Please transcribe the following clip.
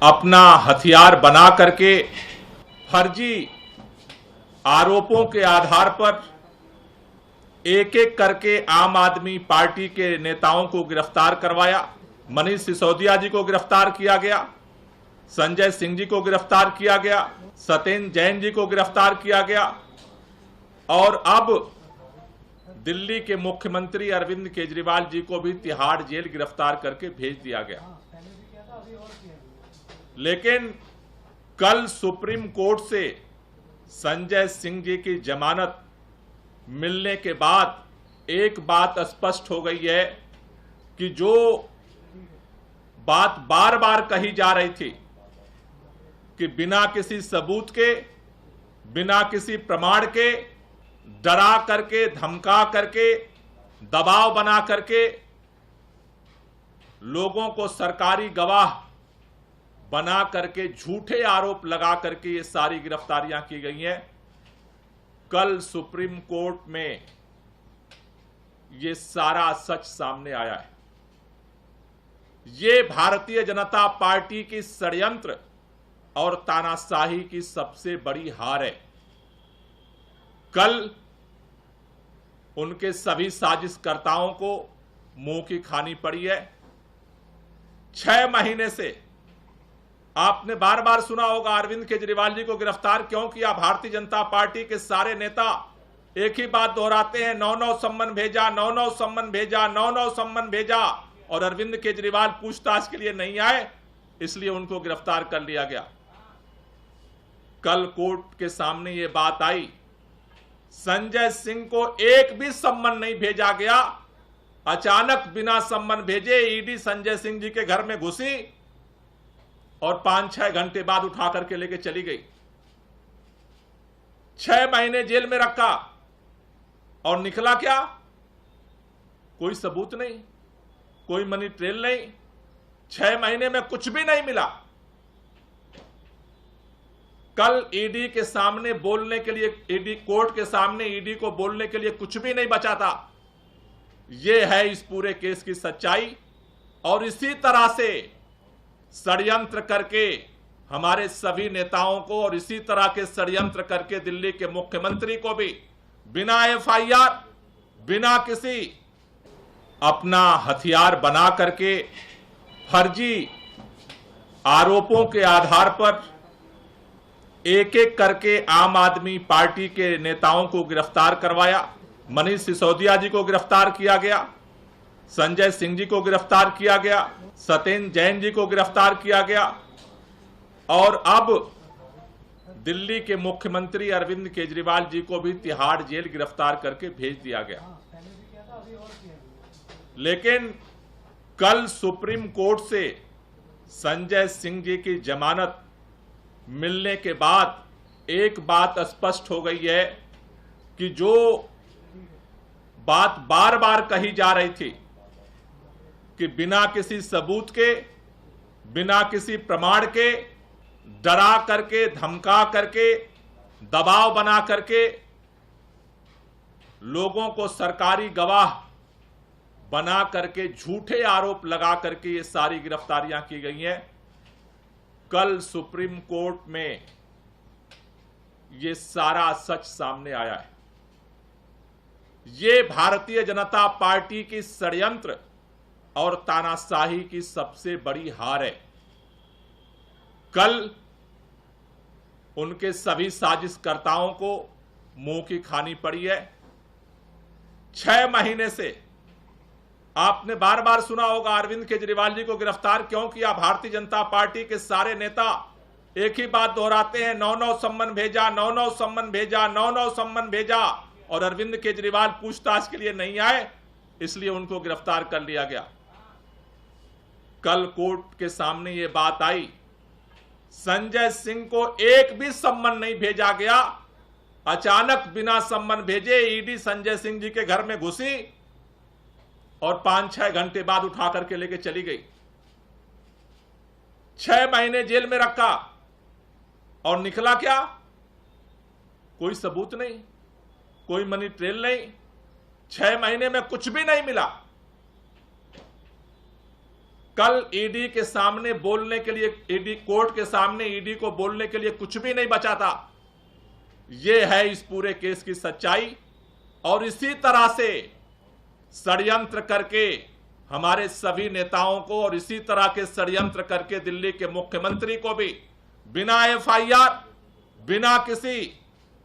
अपना हथियार बना करके फर्जी आरोपों के आधार पर एक एक करके आम आदमी पार्टी के नेताओं को गिरफ्तार करवाया। मनीष सिसोदिया जी को गिरफ्तार किया गया, संजय सिंह जी को गिरफ्तार किया गया, सत्येंद्र जैन जी को गिरफ्तार किया गया और अब दिल्ली के मुख्यमंत्री अरविंद केजरीवाल जी को भी तिहाड़ जेल गिरफ्तार करके भेज दिया गया। लेकिन कल सुप्रीम कोर्ट से संजय सिंह जी की जमानत मिलने के बाद एक बात स्पष्ट हो गई है कि जो बात बार बार कही जा रही थी कि बिना किसी सबूत के, बिना किसी प्रमाण के, डरा करके, धमका करके, दबाव बना करके लोगों को सरकारी गवाह बना करके झूठे आरोप लगा करके ये सारी गिरफ्तारियां की गई हैं। कल सुप्रीम कोर्ट में ये सारा सच सामने आया है। ये भारतीय जनता पार्टी की षड्यंत्र और तानाशाही की सबसे बड़ी हार है। कल उनके सभी साजिशकर्ताओं को मुंह की खानी पड़ी है। 6 महीने से आपने बार बार सुना होगा अरविंद केजरीवाल जी को गिरफ्तार क्यों किया। भारतीय जनता पार्टी के सारे नेता एक ही बात दोहराते हैं, 9-9 सम्मन भेजा, 9-9 सम्मन भेजा, 9-9 सम्मन भेजा, और अरविंद केजरीवाल पूछताछ के लिए नहीं आए, इसलिए उनको गिरफ्तार कर लिया गया। कल कोर्ट के सामने ये बात आई, संजय सिंह को एक भी सम्मन नहीं भेजा गया। अचानक बिना सम्मन भेजे ईडी संजय सिंह जी के घर में घुसी और 5-6 घंटे बाद उठा करके लेके चली गई। 6 महीने जेल में रखा और निकला क्या? कोई सबूत नहीं, कोई मनी ट्रेल नहीं, 6 महीने में कुछ भी नहीं मिला। कल ईडी के सामने बोलने के लिए, ईडी कोर्ट के सामने ईडी को बोलने के लिए कुछ भी नहीं बचा था। यह है इस पूरे केस की सच्चाई। और इसी तरह से षड्यंत्र करके हमारे सभी नेताओं को, और इसी तरह के षड्यंत्र करके दिल्ली के मुख्यमंत्री को भी बिना एफआईआर, बिना किसी अपना हथियार बना करके फर्जी आरोपों के आधार पर एक एक करके आम आदमी पार्टी के नेताओं को गिरफ्तार करवाया। मनीष सिसोदिया जी को गिरफ्तार किया गया, संजय सिंह जी को गिरफ्तार किया गया, सत्येंद्र जैन जी को गिरफ्तार किया गया और अब दिल्ली के मुख्यमंत्री अरविंद केजरीवाल जी को भी तिहाड़ जेल गिरफ्तार करके भेज दिया गया। लेकिन कल सुप्रीम कोर्ट से संजय सिंह जी की जमानत मिलने के बाद एक बात स्पष्ट हो गई है कि जो बात बार बार कही जा रही थी कि बिना किसी सबूत के, बिना किसी प्रमाण के, डरा करके, धमका करके, दबाव बना करके लोगों को सरकारी गवाह बना करके झूठे आरोप लगा करके ये सारी गिरफ्तारियां की गई हैं। कल सुप्रीम कोर्ट में ये सारा सच सामने आया है। ये भारतीय जनता पार्टी की षड्यंत्र और तानाशाही की सबसे बड़ी हार है। कल उनके सभी साजिशकर्ताओं को मुंह की खानी पड़ी है। 6 महीने से आपने बार बार सुना होगा अरविंद केजरीवाल जी को गिरफ्तार क्यों किया। भारतीय जनता पार्टी के सारे नेता एक ही बात दोहराते हैं, 9-9 सम्मन भेजा, 9-9 सम्मन भेजा, 9-9 सम्मन भेजा, और अरविंद केजरीवाल पूछताछ के लिए नहीं आए, इसलिए उनको गिरफ्तार कर लिया गया। कल कोर्ट के सामने ये बात आई, संजय सिंह को एक भी सम्मन नहीं भेजा गया। अचानक बिना सम्मन भेजे ईडी संजय सिंह जी के घर में घुसी और 5-6 घंटे बाद उठा करके लेके चली गई। 6 महीने जेल में रखा और निकला क्या? कोई सबूत नहीं, कोई मनी ट्रेल नहीं, 6 महीने में कुछ भी नहीं मिला। कल ईडी के सामने बोलने के लिए, ईडी कोर्ट के सामने ईडी को बोलने के लिए कुछ भी नहीं बचा था। यह है इस पूरे केस की सच्चाई। और इसी तरह से षड्यंत्र करके हमारे सभी नेताओं को, और इसी तरह के षड्यंत्र करके दिल्ली के मुख्यमंत्री को भी बिना एफआईआर, बिना किसी